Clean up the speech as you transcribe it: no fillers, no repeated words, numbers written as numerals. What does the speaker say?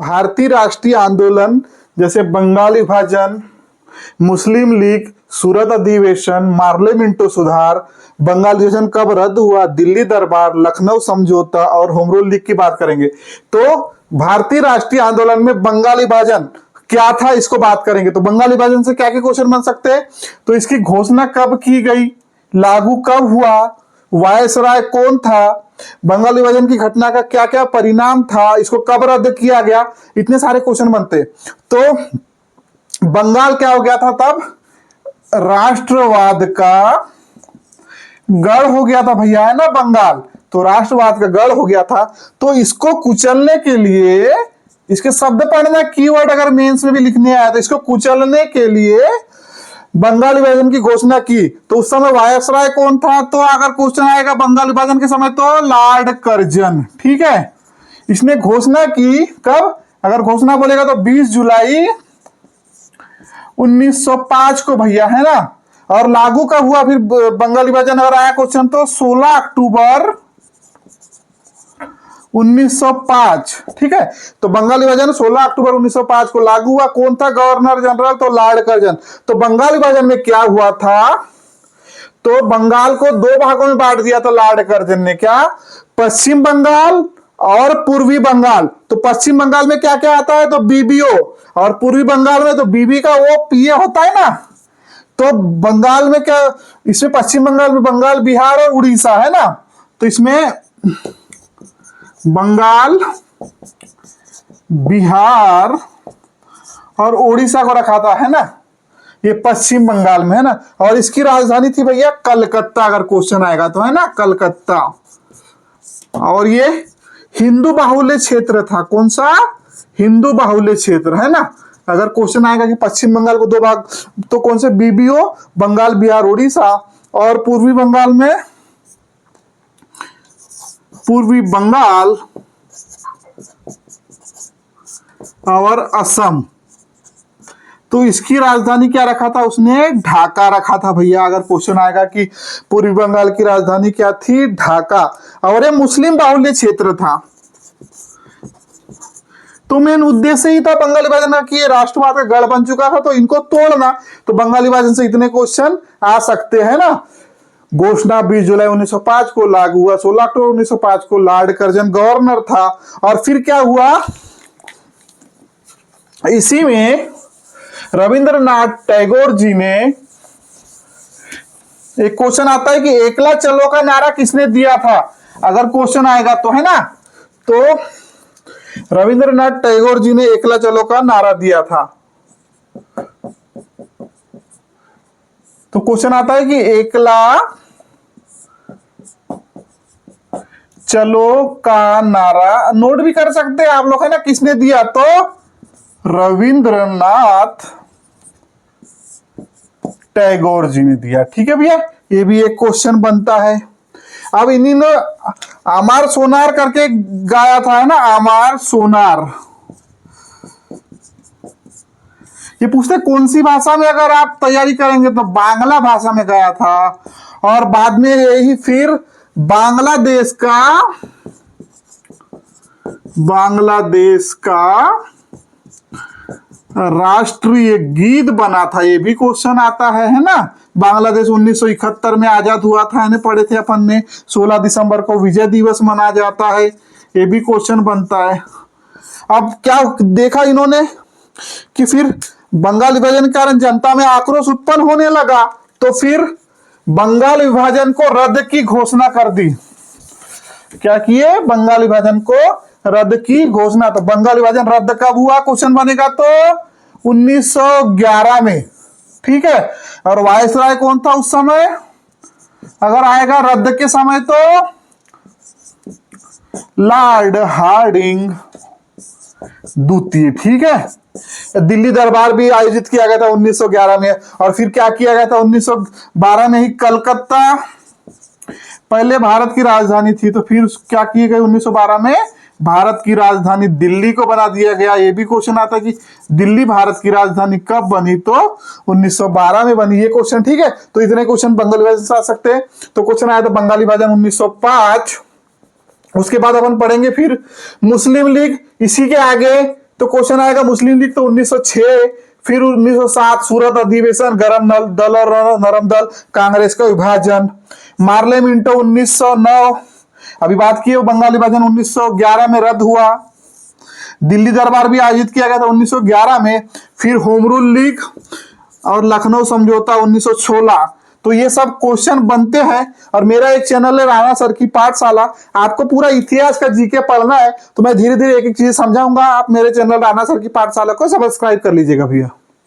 भारतीय राष्ट्रीय आंदोलन जैसे बंगाल विभाजन, मुस्लिम लीग, सूरत अधिवेशन, मार्ले मिंटो सुधार, बंगाल अधिवेशन कब रद्द हुआ, दिल्ली दरबार, लखनऊ समझौता और होम रूल लीग की बात करेंगे। तो भारतीय राष्ट्रीय आंदोलन में बंगाल विभाजन क्या था, इसको बात करेंगे। तो बंगाल विभाजन से क्या क्या क्वेश्चन बन सकते हैं? तो इसकी घोषणा कब की गई, लागू कब हुआ, वायसराय कौन था, बंगाल विभाजन की घटना का क्या क्या परिणाम था, इसको कब रद्द किया गया, इतने सारे क्वेश्चन बनते। तो बंगाल क्या हो गया था तब? राष्ट्रवाद का गढ़ हो गया था भैया, है ना बंगाल। तो राष्ट्रवाद का गढ़ हो गया था। तो इसको कुचलने के लिए, इसके शब्द पढ़ना, कीवर्ड अगर मेंस में भी लिखने आया तो इसको कुचलने के लिए बंगाल विभाजन की घोषणा की। तो उस समय वायसराय कौन था? तो अगर क्वेश्चन आएगा बंगाल विभाजन के समय तो लॉर्ड कर्जन, ठीक है। इसने घोषणा की कब? अगर घोषणा बोलेगा तो 20 जुलाई 1905 को भैया, है ना। और लागू कब हुआ फिर बंगाल विभाजन अगर आया क्वेश्चन तो 16 अक्टूबर 1905, ठीक है। तो बंगाल विभाजन 16 अक्टूबर 1905 को लागू हुआ। कौन था गवर्नर जनरल? तो लॉर्ड कर्जन। तो बंगाल विभाजन में क्या हुआ था? तो बंगाल को दो भागों में बांट दिया था लॉर्ड कर्जन ने। क्या? पश्चिम बंगाल और पूर्वी बंगाल। तो पश्चिम बंगाल में क्या क्या आता है? तो बीबीओ। और पूर्वी बंगाल में तो बीबी का वो पीए होता है ना। तो बंगाल में क्या, इसमें पश्चिम बंगाल में बंगाल, बिहार और उड़ीसा, है ना। तो इसमें बंगाल, बिहार और उड़ीसा को रखा था, है ना। ये पश्चिम बंगाल में, है ना। और इसकी राजधानी थी भैया कलकत्ता, अगर क्वेश्चन आएगा तो, है ना, कलकत्ता। और ये हिंदू बाहुल्य क्षेत्र था। कौन सा? हिंदू बाहुल्य क्षेत्र, है ना। अगर क्वेश्चन आएगा कि पश्चिम बंगाल को दो भाग, तो कौन से? बीबीओ, बंगाल, बिहार, उड़ीसा। और पूर्वी बंगाल में पूर्वी बंगाल और असम। तो इसकी राजधानी क्या रखा था उसने? ढाका रखा था भैया। अगर क्वेश्चन आएगा कि पूर्वी बंगाल की राजधानी क्या थी? ढाका। और ये मुस्लिम बाहुल्य क्षेत्र था। तो मेन उद्देश्य ही था बंगाल विभाजन का कि ये राष्ट्रवाद का गढ़ बन चुका था, तो इनको तोड़ना। तो बंगाल विभाजन से इतने क्वेश्चन आ सकते हैं ना। घोषणा 20 जुलाई 1905 को, लागू हुआ 16 अक्टूबर 1905 को, लॉर्ड कर्जन गवर्नर था। और फिर क्या हुआ? इसी में रविंद्रनाथ टैगोर जी ने, एक क्वेश्चन आता है कि एकला चलो का नारा किसने दिया था, अगर क्वेश्चन आएगा तो, है ना। तो रविंद्रनाथ टैगोर जी ने एकला चलो का नारा दिया था। तो क्वेश्चन आता है कि एकला चलो का नारा नोट भी कर सकते हैं आप लोग, है ना, किसने दिया? तो रविंद्रनाथ टैगोर जी ने दिया, ठीक है भैया। ये भी एक क्वेश्चन बनता है। अब इन्हीं ने आमार सोनार करके गाया था, है ना, आमार सोनार। ये पूछते कौन सी भाषा में, अगर आप तैयारी करेंगे तो बांग्ला भाषा में गाया था। और बाद में यही फिर बांग्लादेश का राष्ट्रीय गीत बना था। ये भी क्वेश्चन आता है ना। बांग्लादेश 1971 में आजाद हुआ था, है ना, पढ़े थे अपन ने। 16 दिसंबर को विजय दिवस मनाया जाता है। ये भी क्वेश्चन बनता है। अब क्या देखा इन्होंने कि फिर बंगाल विभाजन के कारण जनता में आक्रोश उत्पन्न होने लगा, तो फिर बंगाल विभाजन को रद्द की घोषणा कर दी। क्या किए? बंगाल विभाजन को रद्द की घोषणा। तो बंगाल विभाजन रद्द कब हुआ? क्वेश्चन बनेगा तो 1911 में, ठीक है। और वायसराय कौन था उस समय? अगर आएगा रद्द के समय तो लॉर्ड हार्डिंग द्वितीय, ठीक है। दिल्ली दरबार भी आयोजित किया गया था 1911 में। और फिर क्या किया गया था 1912 में ही? कलकत्ता पहले भारत की राजधानी थी, तो फिर क्या किए गए 1912 में? भारत की राजधानी दिल्ली को बना दिया गया। ये भी क्वेश्चन आता है कि दिल्ली भारत की राजधानी कब बनी? तो 1912 में बनी। ये क्वेश्चन, ठीक है। तो इतने क्वेश्चन बंगाल विभाजन से आ सकते हैं। तो क्वेश्चन आया था बंगाल विभाजन 1905। उसके बाद अपन पढ़ेंगे फिर मुस्लिम लीग, इसी के आगे तो क्वेश्चन आएगा मुस्लिम लीग तो 1906, फिर 1907 सूरत अधिवेशन, गरम दल और नरम दल, कांग्रेस का विभाजन। मार्ले मिंटो 1909, अभी बात की बंगाल विभाजन 1911 में रद्द हुआ। दिल्ली दरबार भी आयोजित किया गया था 1911 में। फिर होम रूल लीग और लखनऊ समझौता 1916। तो ये सब क्वेश्चन बनते हैं। और मेरा एक चैनल है राणा सर की पाठशाला, आपको पूरा इतिहास का जीके पढ़ना है तो मैं धीरे धीरे एक एक चीज समझाऊंगा। आप मेरे चैनल राणा सर की पाठशाला को सब्सक्राइब कर लीजिएगा भैया।